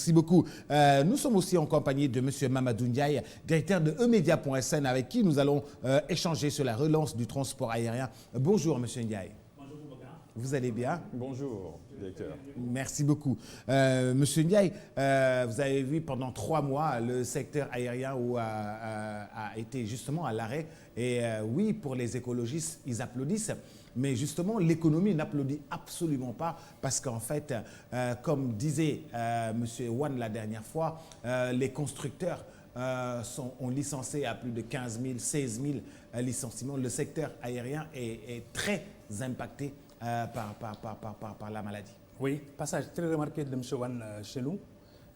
Merci beaucoup. Nous sommes aussi en compagnie de M. Mamadou Ndiaye, directeur de emedia.sn, avec qui nous allons échanger sur la relance du transport aérien. Bonjour, M. Ndiaye. Bonjour, Boubacar. Vous allez bien? Bonjour, directeur. Merci beaucoup. Monsieur Ndiaye, vous avez vu pendant 3 mois le secteur aérien a été justement à l'arrêt. Et oui, pour les écologistes, ils applaudissent. Mais justement, l'économie n'applaudit absolument pas parce qu'en fait, comme disait M. Wan la dernière fois, les constructeurs ont licencié à plus de 15 000, 16 000 licenciements. Le secteur aérien est très impacté par la maladie. Oui, passage très remarqué de M. Wan chez nous,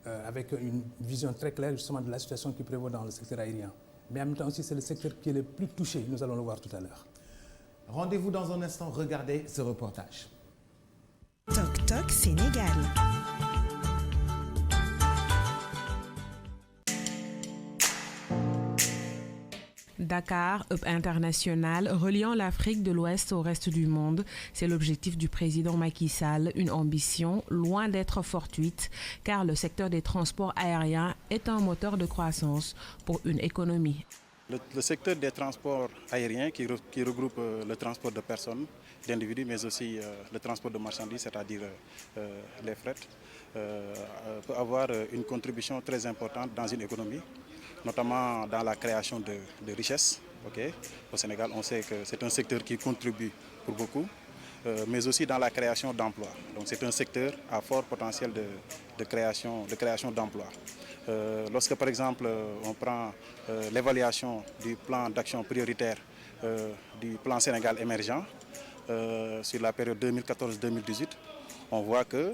avec une vision très claire justement de la situation qui prévaut dans le secteur aérien. Mais en même temps aussi, c'est le secteur qui est le plus touché, nous allons le voir tout à l'heure. Rendez-vous dans un instant, regardez ce reportage. Toc Toc Sénégal. Dakar, hub international, reliant l'Afrique de l'Ouest au reste du monde, c'est l'objectif du président Macky Sall, une ambition loin d'être fortuite, car le secteur des transports aériens est un moteur de croissance pour une économie. Le secteur des transports aériens qui regroupe le transport de personnes, d'individus, mais aussi le transport de marchandises, c'est-à-dire les fret, peut avoir une contribution très importante dans une économie, notamment dans la création de richesses. Au Sénégal, on sait que c'est un secteur qui contribue pour beaucoup, mais aussi dans la création d'emplois. Donc c'est un secteur à fort potentiel de création d'emplois. Lorsque par exemple on prend l'évaluation du plan d'action prioritaire du plan Sénégal émergent sur la période 2014-2018, on voit que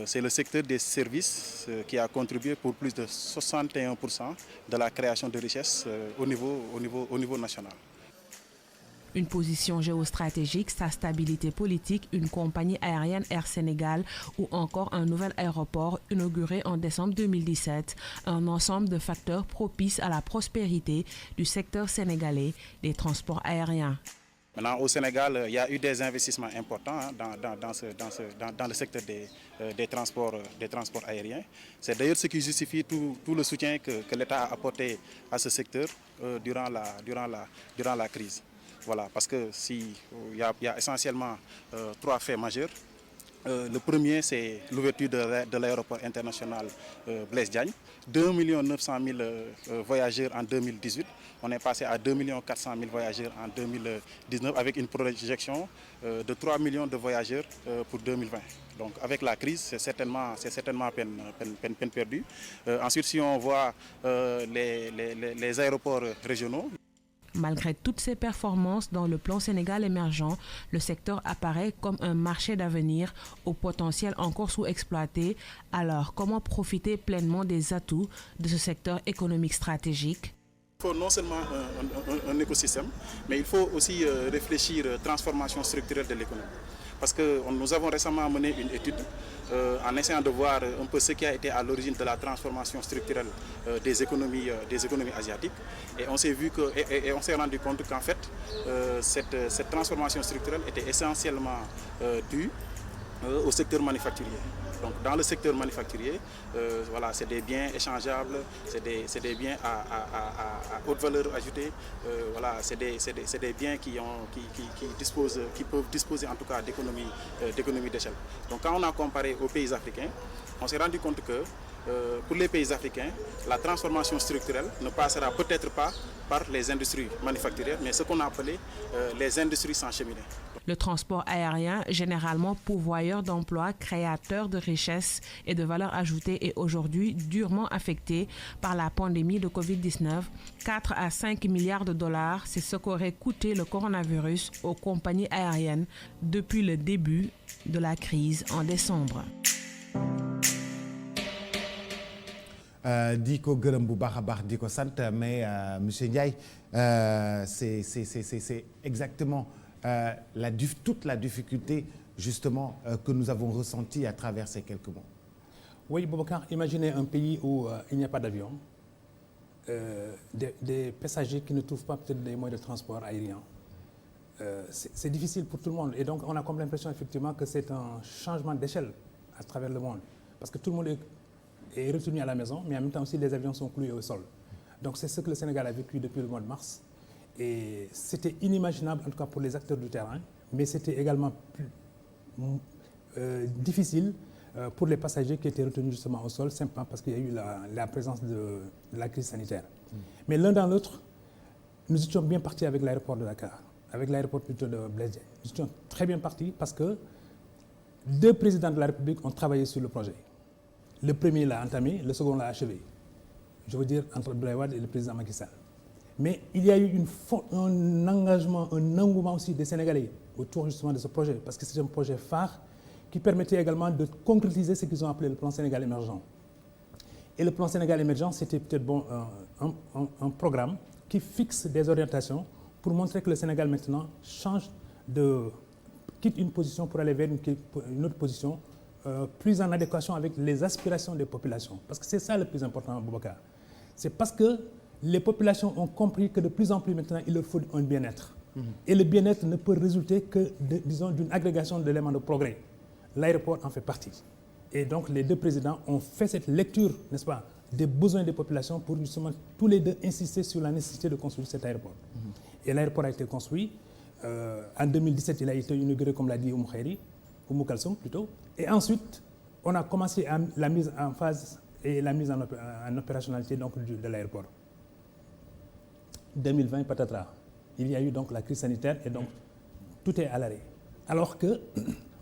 c'est le secteur des services qui a contribué pour plus de 61% de la création de richesses au niveau national. Une position géostratégique, sa stabilité politique, une compagnie aérienne Air Sénégal ou encore un nouvel aéroport inauguré en décembre 2017, un ensemble de facteurs propices à la prospérité du secteur sénégalais des transports aériens. Maintenant, au Sénégal, il y a eu des investissements importants dans le secteur des transports aériens. C'est d'ailleurs ce qui justifie tout le soutien que l'État a apporté à ce secteur durant la crise. Voilà, parce que il y a essentiellement 3 faits majeurs. Le premier, c'est l'ouverture de l'aéroport international Blaise Diagne. 2 900 000 voyageurs en 2018. On est passé à 2 400 000 voyageurs en 2019 avec une projection de 3 millions de voyageurs pour 2020. Donc avec la crise, c'est certainement peine perdue. Ensuite, si on voit les aéroports régionaux, malgré toutes ces performances dans le plan Sénégal émergent, le secteur apparaît comme un marché d'avenir au potentiel encore sous-exploité. Alors, comment profiter pleinement des atouts de ce secteur économique stratégique? Il faut non seulement un écosystème, mais il faut aussi réfléchir à la transformation structurelle de l'économie. Parce que nous avons récemment mené une étude en essayant de voir un peu ce qui a été à l'origine de la transformation structurelle des économies asiatiques. Et on s'est rendu compte qu'en fait, cette transformation structurelle était essentiellement due au secteur manufacturier. Donc dans le secteur manufacturier, voilà, c'est des biens échangeables, c'est des biens à haute valeur ajoutée, voilà, c'est des biens qui peuvent disposer en tout cas d'économie d'échelle. Donc quand on a comparé aux pays africains, on s'est rendu compte que pour les pays africains, la transformation structurelle ne passera peut-être pas par les industries manufacturières, mais ce qu'on a appelé les industries sans cheminée. Le transport aérien, généralement pourvoyeur d'emplois, créateur de richesses et de valeur ajoutée, est aujourd'hui durement affecté par la pandémie de Covid-19. 4 à 5 milliards de dollars, c'est ce qu'aurait coûté le coronavirus aux compagnies aériennes depuis le début de la crise en décembre. di ko gërëm bu baax a baax di ko sant mais monsieur Ndiaye c'est exactement toute la difficulté justement que nous avons ressentie à travers ces quelques mois. Oui, Boubacar, imaginez un pays où il n'y a pas d'avion, des passagers qui ne trouvent pas peut-être des moyens de transport aérien. C'est difficile pour tout le monde et donc on a comme l'impression effectivement que c'est un changement d'échelle à travers le monde parce que tout le monde est retenu à la maison, mais en même temps aussi les avions sont cloués au sol. Donc c'est ce que le Sénégal a vécu depuis le mois de mars. Et c'était inimaginable, en tout cas pour les acteurs du terrain, mais c'était également plus difficile pour les passagers qui étaient retenus justement au sol, simplement parce qu'il y a eu la présence de la crise sanitaire. Mais l'un dans l'autre, nous étions bien partis avec l'aéroport de Dakar, avec l'aéroport plutôt de Blaise Diagne. Nous étions très bien partis parce que 2 présidents de la République ont travaillé sur le projet. Le premier l'a entamé, le second l'a achevé. Je veux dire entre Abdoulaye Wade et le président Macky Sall. Mais il y a eu un engagement, un engouement aussi des Sénégalais autour justement de ce projet, parce que c'est un projet phare qui permettait également de concrétiser ce qu'ils ont appelé le plan Sénégal émergent. Et le plan Sénégal émergent, c'était peut-être un programme qui fixe des orientations pour montrer que le Sénégal maintenant quitte une position pour aller vers une autre position plus en adéquation avec les aspirations des populations. Parce que c'est ça le plus important, Boubacar. C'est parce que les populations ont compris que de plus en plus maintenant, il leur faut un bien-être. Et le bien-être ne peut résulter que, d'une agrégation d'éléments de progrès. L'aéroport en fait partie. Et donc les 2 présidents ont fait cette lecture, n'est-ce pas, des besoins des populations pour justement tous les 2 insister sur la nécessité de construire cet aéroport. Et l'aéroport a été construit. En 2017, il a été inauguré, comme l'a dit Oumou Kalsoum plutôt. Et ensuite, on a commencé la mise en phase et la mise en opérationnalité donc, de l'aéroport. 2020, patatras. Il y a eu donc la crise sanitaire et donc tout est à l'arrêt. Alors que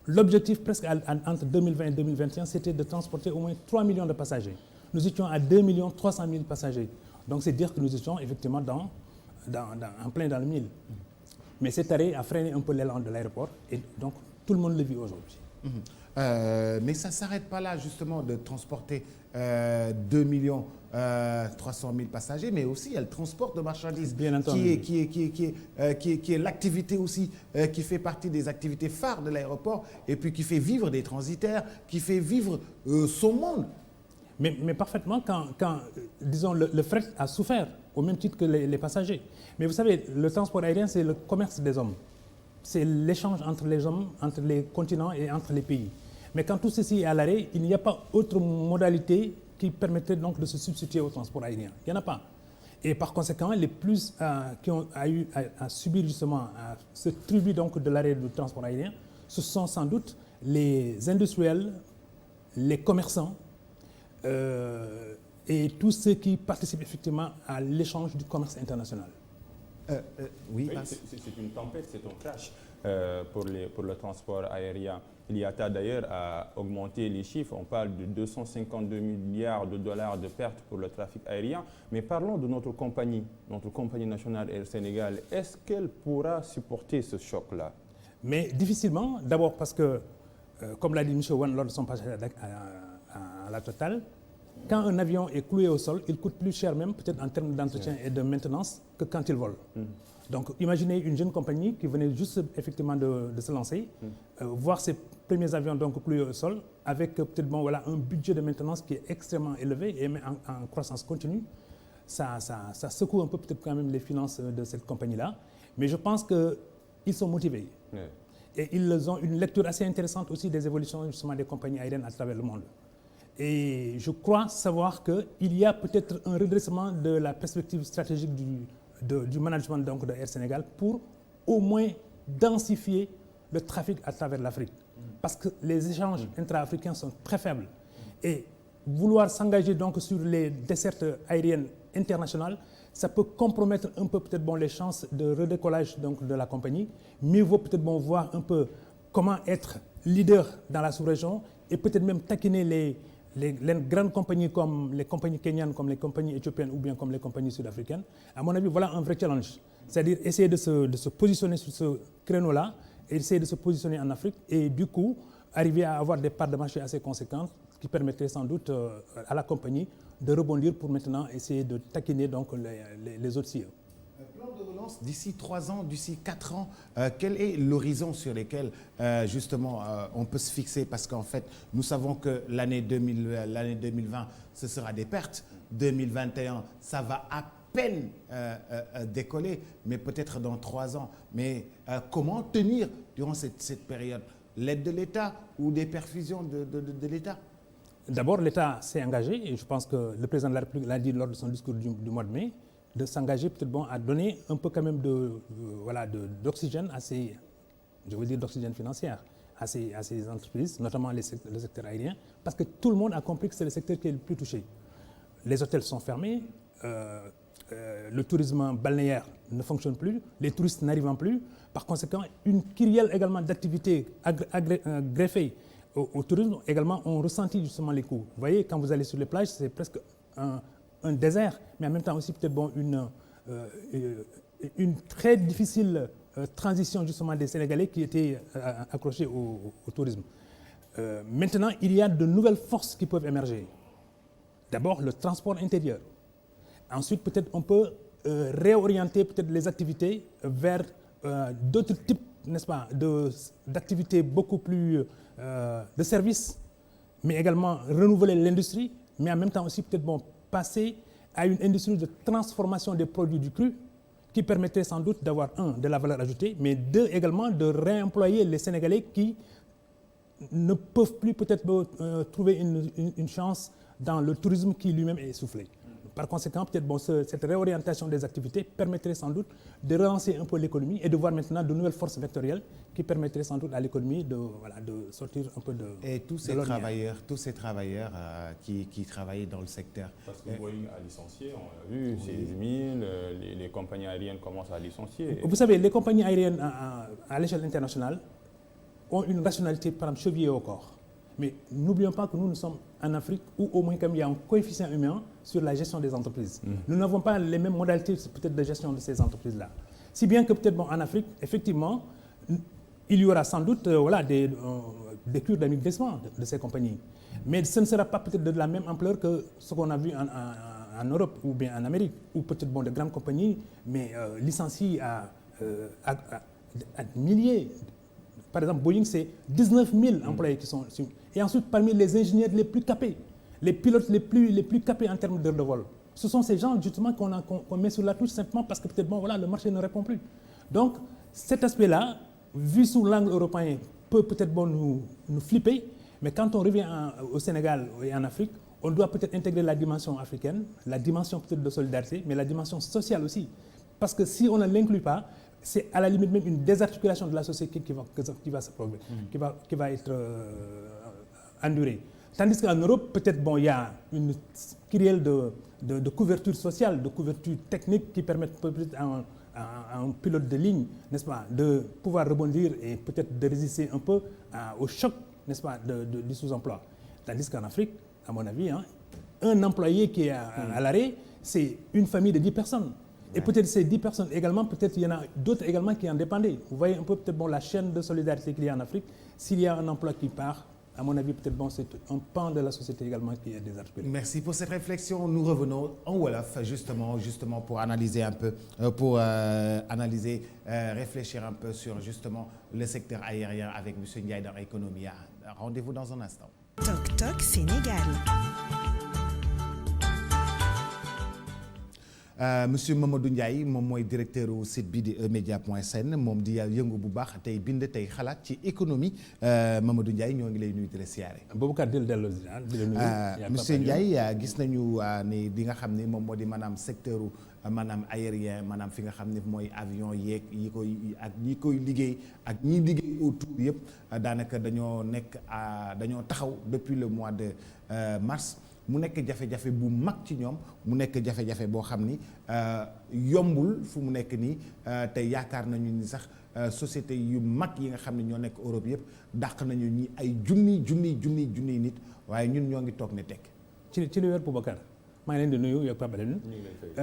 l'objectif presque entre 2020 et 2021, c'était de transporter au moins 3 millions de passagers. Nous étions à 2 300 000 passagers. Donc c'est dire que nous étions effectivement en plein dans le mille. Mais cet arrêt a freiné un peu l'élan de l'aéroport et donc tout le monde le vit aujourd'hui. Mais ça ne s'arrête pas là justement de transporter 2 300 000 passagers, mais aussi elle transporte de marchandises, bien entendu, qui est l'activité aussi qui fait partie des activités phares de l'aéroport et puis qui fait vivre des transitaires, qui fait vivre son monde. Mais parfaitement, quand disons, le fret a souffert au même titre que les passagers. Mais vous savez, le transport aérien, c'est le commerce des hommes. C'est l'échange entre les hommes, entre les continents et entre les pays. Mais quand tout ceci est à l'arrêt, il n'y a pas autre modalité qui permettrait donc de se substituer au transport aérien. Il n'y en a pas. Et par conséquent, les plus qui ont eu à subir justement ce tribut donc de l'arrêt du transport aérien, ce sont sans doute les industriels, les commerçants et tous ceux qui participent effectivement à l'échange du commerce international. Oui, c'est une tempête, c'est un crash pour le transport aérien. L'IATA d'ailleurs a augmenté les chiffres, on parle de 252 milliards de dollars de pertes pour le trafic aérien. Mais parlons de notre compagnie nationale Air Sénégal. Est-ce qu'elle pourra supporter ce choc-là? Mais difficilement, d'abord parce que, comme l'a dit M. Wan lors de son passage à la Total, quand un avion est cloué au sol, il coûte plus cher même, peut-être en termes d'entretien et de maintenance, que quand il vole. Donc imaginez une jeune compagnie qui venait juste effectivement de se lancer, voir ses premiers avions donc cloués au sol, avec peut-être un budget de maintenance qui est extrêmement élevé et en croissance continue. Ça secoue un peu peut-être quand même les finances de cette compagnie-là. Mais je pense qu'ils sont motivés. Et ils ont une lecture assez intéressante aussi des évolutions justement des compagnies aériennes à travers le monde. Et je crois savoir qu'il y a peut-être un redressement de la perspective stratégique du management donc de Air Sénégal pour au moins densifier le trafic à travers l'Afrique. Parce que les échanges intra-africains sont très faibles. Et vouloir s'engager donc sur les dessertes aériennes internationales, ça peut compromettre un peu peut-être les chances de redécollage donc de la compagnie. Mieux vaut peut-être voir un peu comment être leader dans la sous-région et peut-être même taquiner les grandes compagnies comme les compagnies kenyanes, comme les compagnies éthiopiennes ou bien comme les compagnies sud-africaines. À mon avis, voilà un vrai challenge. C'est-à-dire essayer de se positionner sur ce créneau-là, et essayer de se positionner en Afrique et du coup arriver à avoir des parts de marché assez conséquentes qui permettraient sans doute à la compagnie de rebondir pour maintenant essayer de taquiner donc les autres CIE. Plan de relance d'ici 3 ans, d'ici 4 ans, quel est l'horizon sur lequel justement on peut se fixer? Parce qu'en fait, nous savons que l'année 2020, ce sera des pertes. 2021, ça va à peine décoller, mais peut-être dans 3 ans. Mais comment tenir durant cette période? L'aide de l'État ou des perfusions de l'État? D'abord, l'État s'est engagé, et je pense que le président de la République l'a dit lors de son discours du mois de mai, de s'engager peut-être à donner un peu quand même d'oxygène à ces, je veux dire d'oxygène financier, à ces entreprises, notamment le secteur aérien, parce que tout le monde a compris que c'est le secteur qui est le plus touché. Les hôtels sont fermés, le tourisme balnéaire ne fonctionne plus, les touristes n'arrivant plus. Par conséquent, une kyrielle également d'activités greffées au tourisme également ont ressenti justement les coûts. Vous voyez, quand vous allez sur les plages, c'est presque un désert, mais en même temps aussi peut-être une très difficile transition justement des Sénégalais qui étaient accrochés au tourisme. Maintenant, il y a de nouvelles forces qui peuvent émerger. D'abord, le transport intérieur. Ensuite, peut-être on peut réorienter peut-être les activités vers d'autres types, n'est-ce pas, d'activités beaucoup plus de services, mais également renouveler l'industrie, mais en même temps aussi peut-être passer à une industrie de transformation des produits du cru qui permettrait sans doute d'avoir, de la valeur ajoutée, mais deux, également de réemployer les Sénégalais qui ne peuvent plus peut-être trouver une chance dans le tourisme qui lui-même est essoufflé. Par conséquent, peut-être cette réorientation des activités permettrait sans doute de relancer un peu l'économie et de voir maintenant de nouvelles forces vectorielles qui permettraient sans doute à l'économie de sortir un peu de... Et tous ces travailleurs qui travaillent dans le secteur. Parce que Boeing a licencié, on l'a vu, c'est 1000, les compagnies aériennes commencent à licencier. Vous savez, les compagnies aériennes à l'échelle internationale ont une rationalité, par exemple, chevillée au corps. Mais n'oublions pas que nous sommes en Afrique où au moins il y a un coefficient humain sur la gestion des entreprises. Nous n'avons pas les mêmes modalités peut-être de gestion de ces entreprises-là. Si bien que peut-être en Afrique, effectivement, il y aura sans doute des cures d'amigrissement de ces compagnies. Mais ce ne sera pas peut-être de la même ampleur que ce qu'on a vu en Europe ou bien en Amérique, où peut-être de grandes compagnies, mais licencient à milliers. Par exemple, Boeing, c'est 19 000 employés qui sont... Et ensuite, parmi les ingénieurs les plus capés, les pilotes les plus capés en termes d'heures de vol, ce sont ces gens, justement, qu'on met sur la touche simplement parce que peut-être, le marché ne répond plus. Donc, cet aspect-là, vu sous l'angle européen, peut peut-être nous flipper, mais quand on revient au Sénégal et en Afrique, on doit peut-être intégrer la dimension africaine, la dimension peut-être de solidarité, mais la dimension sociale aussi. Parce que si on ne l'inclut pas, c'est à la limite même une désarticulation de la société qui va se produire, qui va être endurée. Tandis qu'en Europe, peut-être il y a une kyrielle de couverture sociale, de couverture technique qui permettent peut-être à un pilote de ligne, n'est-ce pas, de pouvoir rebondir et peut-être de résister un peu au choc, n'est-ce pas, du sous-emploi. Tandis qu'en Afrique, à mon avis, un employé qui est à l'arrêt, c'est une famille de 10 personnes. Et peut-être ces 10 personnes également, peut-être il y en a d'autres également qui en dépendaient. Vous voyez un peu peut-être la chaîne de solidarité qu'il y a en Afrique. S'il y a un emploi qui part, à mon avis, peut-être c'est un pan de la société également qui est désarticulé. Merci pour cette réflexion. Nous revenons en Wolof, justement pour analyser un peu, réfléchir un peu sur justement le secteur aérien avec M. Ndiaye dans Economia. Rendez-vous dans un instant. Toc Toc Sénégal. Monsieur Mamadou Ndiaye moom mooy directeur u site bi di emedia.sn moom di yëngu bu baax tey bind tey xalaat ci économie Mamadou Ndiaye ñoo ngi lay nuyu di la siyaare. Boubacar di la nuyu. Monsieur Ndiaye gis nañu ni di nga xam ni moom moo di maanaam secteur maanaam aérien maanaam fi nga xam ne mooy avion yeeg ñi koy liggéey ak ñiy liggéey autour yëpp daanaka dañoo taxaw depuis le mois de mars. mu nekk jafe-jafe bu mag ci ñoom mu nekk jafe-jafe boo xam ni yombul fu mu nekk nii te yaakaar nañu ni sax société yu mag yi nga xam ne ñoo nekk Europe yëpp dàq nañu ñi ay junni nit waaye ñun ñoo ngi toog ne tekk ci li wér Boubacar maa ngi leen di nuyu yow Pape Alioune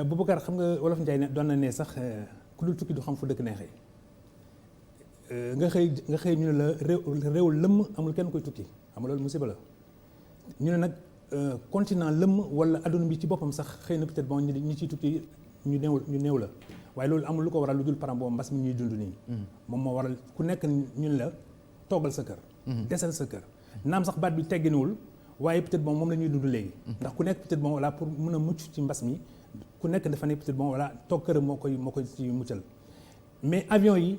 Boubacar xam nga wolof Ndiaye doon na ne sax ku dul tukki du xam fu dëkk neexee nga xëy ñu ne la réew lëmm amul kenn koy tukki xam nga loolu musiba la ñu ne nag continent lëmm wala adduna bi ci boppam sax xëy na peut-être ñi ciy tukki ñu néew la waaye loolu amul lu ko waral lu dul par exemple mbas mi ñuy dund nii. moom moo waral ku nekk ñun la toogal sa kër. desal sa kër naam sax baat bi tegginuwul waaye peut-être moom la ñuy dund léegi. ndax ku nekk peut-être voilà pour mën a mucc ci mbas mi ku nekk dafa ne peut-être voilà toog këram moo koy ci muccal mais avion yi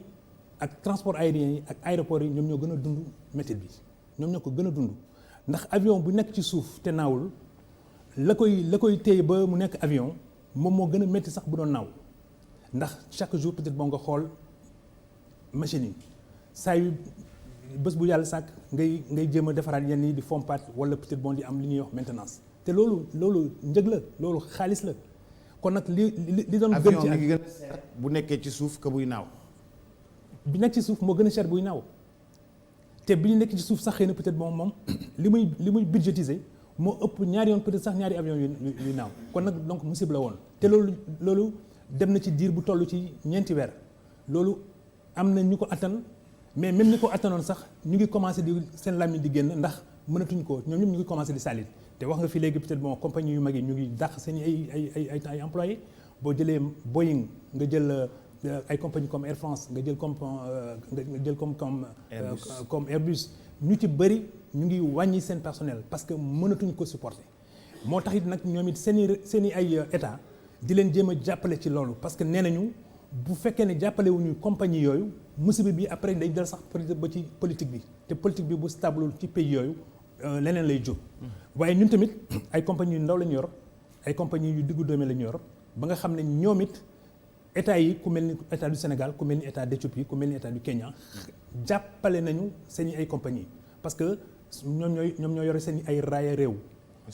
ak transport aérien yi ak aéroport yi ñoom ñoo gën a dund métit bi ñoom ñoo ko gën a dund. ndax avion bu nekk ci suuf te naawul la koy téye ba mu nekk avion moom moo gën a métti sax bu doon naaw ndax chaque jour peut-être boo nga xool machine yi saa yu bés bu yàlla sàkk ngay jéem a defaraat yenn yi di fompaat wala peut-être bon di am li ñuy wax maintenance te loolu njëg la loolu xaalis la kon nag li doon gën ci avion mi ngi gën a seer bu nekkee ci suuf que buy naaw. bi nekk ci suuf moo gën a cher buy naaw te bi ñu nekk ci suuf sax xëy na peut-être moom li muy budgétiser moo ëpp ñaari yoon peut-être sax ñaari avion yu naaw kon nag donc musible la woon te loolu dem na ci diir bu toll ci 4 weer loolu am na ñu ko attan mais même ñi ko attanoon sax ñu ngi commencé di seen làmmiñ di génn ndax mënatuñ ko ñoom ñëpp ñu ngi commencé di salit te wax nga fi léegi peut-être bon compagnie yu mag yi ñu ngi dàq seen ay employés boo jëlee Boeing nga jël ay compagnie comme Air France nga jël comme Airbus ñu ci bëri ñu ngi wàññi seen personnel parce que mënatuñ ko supporter moo tax it nag ñoom it seen i ay état di leen jéem a jàppale ci loolu parce que nee nañu bu fekkee ne jàppale wuñu compagnie yooyu musiba bi après day dal sax ba ci politique bi te politique bi bu stable ci pays yooyu leneen lay jóg waaye ñun tamit ay compagnie yu ndaw la ñu yor ay compagnie yu diggu doome la ñu yor ba nga xam ne ñoom it état yi ku mel ni état du Sénégal ku mel ni état d'Éthiopie ku mel ni état du Kenya jàppale nañu seen ay compagnie parce que ñoom ñoo yore seen ay raaya réew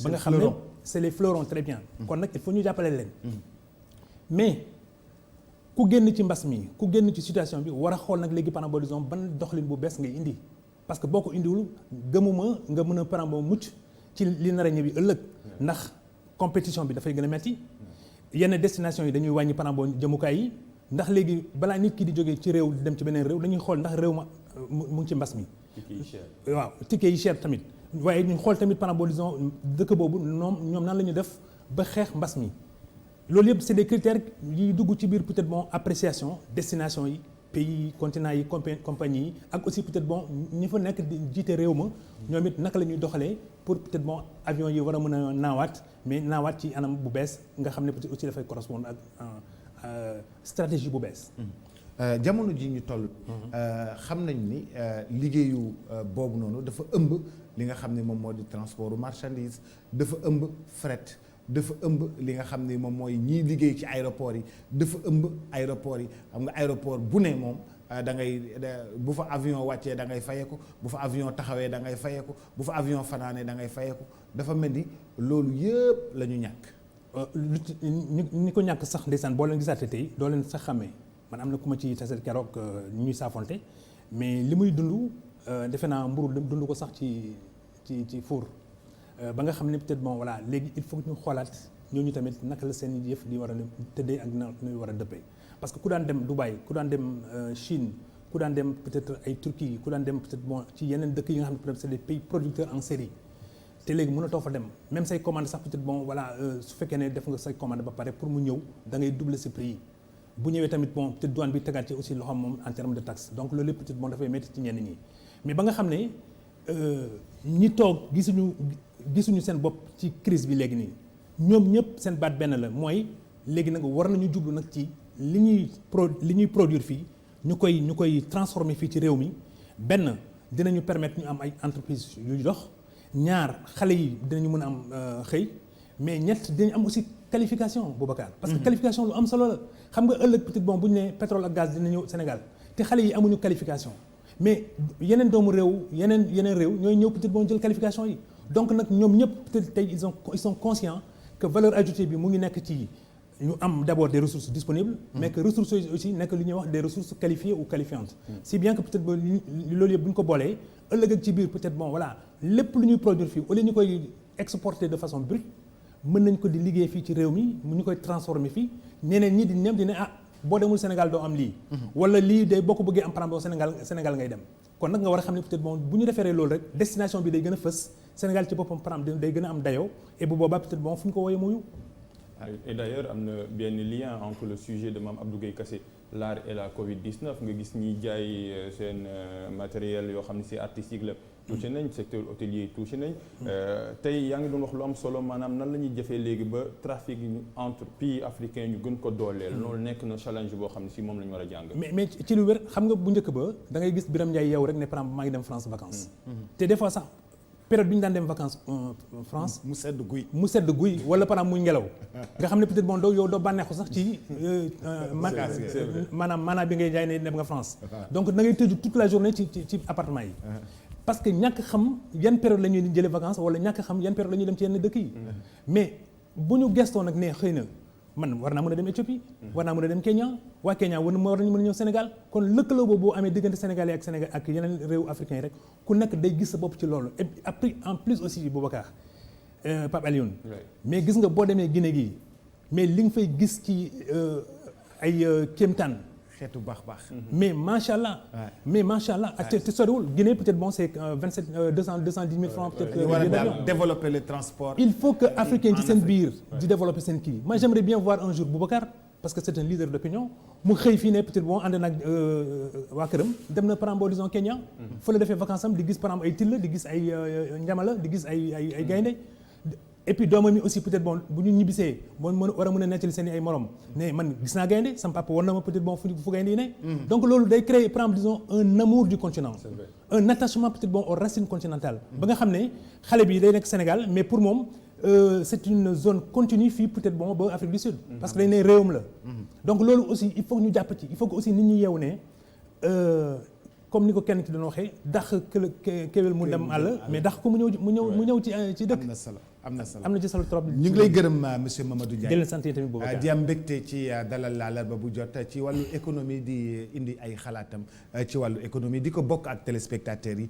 ba nga xam ne c'est les fleurons très bien kon nag il faut ñu jàppale leen mais ku génn ci mbas mi ku génn ci situation bi war a xool nag léegi par exemple disons ban doxalin bu bees ngay indi parce que boo ko indiwul gëmuma nga mën a par exemple mucc ci li nar a ñëw ëllëg ndax compétition bi dafay gën a metti yenn destination yi dañuy wàññi par exemple jëmukaay yi ndax léegi balaa nit ki di jógee ci réew di dem ci beneen réew dañuy xool ndax réew ma mu ngi ci mbas mi. waaw ticket yi cher tamit waaye ñu xool tamit par exemple disons dëkk boobu ñoom nan la ñu def ba xeex mbas mi. loolu yëpp c'est des critères yi dugg ci biir peut-être bon appréciation destination yi pays continent yi compagnie yi ak aussi peut-être bon ñi fa nekk di jiite réew ma ñoom it naka la ñuy doxalee pour peut-être bon avion yi war a mën a naawaat mais naawaat ci anam bu bees nga xam ne peut-être aussi dafay correspondre ak stratégie bu bees. jamono ji ñu toll. xam nañ ni liggéeyu boobu noonu dafa ëmb li nga xam ne moom moo di transport marchandise dafa ëmb fret. dafa ëmb li nga xam ne moom mooy ñiy liggéey ci aéroport yi dafa ëmb aéroport yi xam nga aéroport bu ne moom da ngay bu fa avion wàccee da ngay fayeeku bu fa avion taxawee da ngay fayeeku bu fa avion fanaanee da ngay fayeeku dafa mel ni loolu yëpp la ñu ñàkk. ñi ko ñàkk sax ndeysaan boo leen gisaatee tey doo leen sax xamee man am na ku ma ci tase keroog ñuy saafonte mais li muy dund defe naa mburu dund ko sax ci four. ba nga xam ne peut-être bon voilà léegi il faut que ñu xoolaat ñooñu tamit naka la seen yëf di war a tëddee ak na ñuy war a dëppee parce que ku daan dem Dubaï ku daan dem Chine ku daan dem peut-être ay Turquie ku daan dem peut-être bon ci yeneen dëkk yi nga xam ne peut-être c'est des pays producteurs en série te léegi mënatoo fa dem même say commande sax peut-être bon voilà su fekkee ne def nga say commande ba pare pour mu ñëw da ngay doubler ce prix yi bu ñëwee tamit bon peut-être douane bi tegaat ci aussi loo xam moom en terme de taxe donc loolu lépp peut-être bon dafay métti ci ñenn ñi mais ba nga xam ne ñi toog gisuñu seen bopp ci crise bi léegi nii ñoom ñëpp seen baat benn la mooy léegi nag war nañu jublu nag ci li ñuy produire fii ñu koy transformer fii ci réew mi benn dinañu permettre ñu am ay entreprises yuy dox ñaar xale yi dinañu mën a am xëy mais ñett dinañ am aussi qualification Boubacar parce que qualification lu am solo la xam nga ëllëg peut-être bon bu ñu nee pétrole ak gaz dina ñëw Sénégal te xale yi amuñu qualification mais yeneen doomu réew yeneen réew ñooy ñëw peut-être bon jël qualification yi donc nag ñoom ñëpp peut-être tey ils sont conscients que valeur ajoutée bi mu ngi nekk ci ñu am d'abord des ressources disponibles mais que ressources yooyu aussi nekk li ñuy wax des ressources qualifiées ou qualifiantes si bien que peut-être ba loolu yëpp bu ñu ko boolee ëllëg ak ci biir peut-être bon voilà lépp lu ñuy produire fii au lieu ñu koy exporter de façon brute mën nañ ko di liggéey fii ci réew mi ñu koy transformer fii ñeneen ñi di ñem di ne boo demul Sénégal doo am lii wala lii day boo ko bëggee am par exemple Sénégal ngay dem kon nag nga war a xam ne peut-être bon bu ñu référé loolu rek destination bi day gën a fës Sénégal ci boppam par exemple day gën a am dayoo et bu boobaa peut-être bon fu ñu ko woowee muyu. Et d'ailleurs am na benn lien entre le sujet de Mame Abdou Gueye Kassé l'art et la Covid-19 nga gis ñi jaay seen matériel yoo xam ne c'est artistique la touché nañ secteur hôtelier touché nañ tey yaa ngi doon wax lu am solo maanaam nan la ñuy jëfee léegi ba trafic entre pays africains ñu gën ko dooleel loolu nekk na challenge boo xam ne si moom la ñu war a jàng mais ci lu wér xam nga bu njëkk ba da ngay gis Birame Ndiaye yow rek ne par exemple maa ngi dem France vacances te des fois sax période bi ñu daan dem vacances France. mu sedd guy wala par exemple muy ngelaw. nga xam ne peut-être bon yow doo bànneexu sax ci maanaam bi ngay jaay ne dem nga France. donc da ngay tëju toute la journée ci appartement yi. parce que ñàkk xam yan période la ñuy jëlee vacances wala ñàkk xam yan période la ñuy dem ci yenn dëkk yi. mais bu ñu gestoo nag ne xëy na man war naa mën a dem Éthiopie. war naa mën a dem Kenya waa Kenya war nañu mën a ñëw Sénégal kon lëkkaloo boobu boo amee diggante Sénégal ak yeneen réew africains yi rek ku nekk day gis sa bopp ci loolu et après en plus aussi Boubacar Pape Alioune. mais gis nga boo demee Guinée gii mais li nga fay gis ci ay kéemtaan. xeetu baax. mais macha allah. ak te soriwul Guinée peut-être bon c'est 210 000 francs peut-être. ñu war a développer le transport. il faut que africain ci seen biir di développer seen kii. moi j'aimerais bien voir un jour Boubacar parce que c'est un leader d'opinion mu xëy fii ne peut-être bon ànd nag waa këram dem na par exemple disons Kenya. fa la defee vacances am di gis par exemple ay till di gis ay njamala di gis ay gaynde et puis doomam yi aussi peut-être bon bu ñu ñibbisee war a mën a nettali seen ay morom ne man gis naa gaynde sama papa war na ma peut-être bon fu gaynde yi ne. donc loolu day créer par exemple disons un amour du continent. un attachement peut-être bon aux racines continentales. ba nga xam ne xale bi day nekk Sénégal mais pour moom c'est une zone continue fii peut-être bon ba Afrique du Sud. parce que dañ ne réewam la. donc loolu aussi il faut que ñu jàpp ci il faut que aussi nit ñi yeewu ne comme ni ko kenn ci doon waxee dax kéwél mu dem àll mais dax ko mu ñëw ci dëkk. am na solo am na ci solo trop. ñu ngi lay gërëm monsieur Mamadou Ndiaye. di leen sant tamit boobu di am mbégte ci dalal àllarba bu jot ci wàllu économie di indi ay xalaatam ci wàllu économie di ko bokk ak téléspectateurs yi.